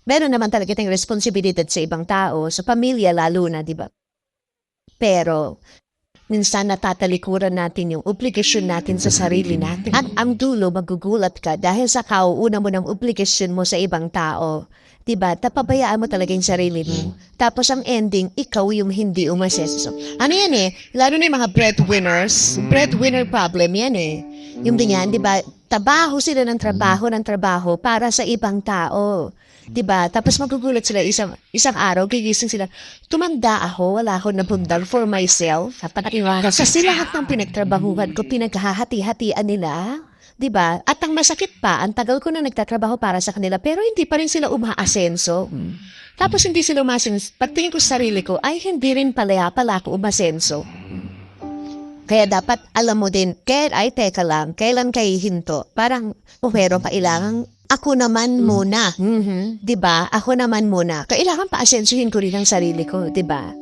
Meron naman talaga tayong responsibilidad sa ibang tao, sa pamilya lalo na, di ba? Pero, minsan natatalikuran natin yung obligasyon natin sa sarili natin. At ang dulo, magugulat ka dahil sa kauuna mo ng obligasyon mo sa ibang tao. Diba? Tapabayaan mo talaga yung sarili mo. Tapos ang ending, ikaw yung hindi umaseso. Ano yan eh? Lalo na yung mga breadwinners. Breadwinner problem yan eh. Yung ganyan, diba? Trabaho sila ng trabaho para sa ibang tao. 'Di ba? Tapos magugulat sila isang araw, gigising sila. Tumanda ako, wala akong nabundal for myself. Sa sila lahat ng pinagtrabahuhan ko, pinaghahati-hatian nila. 'Di ba? At ang masakit pa, ang tagal ko na nagtatrabaho para sa kanila, pero hindi pa rin sila umaasenso. Tapos hindi sila umasenso. Pagtingin ko sa sarili ko, ay hindi rin pala ako umasenso. Kaya dapat alam mo din, ay teka lang, kailan kayo hinto? Parang, pero kailangan ako naman muna. 'Di ba? Ako naman muna. Kailangan pa asensuhin ko rin ang sarili ko, 'di ba?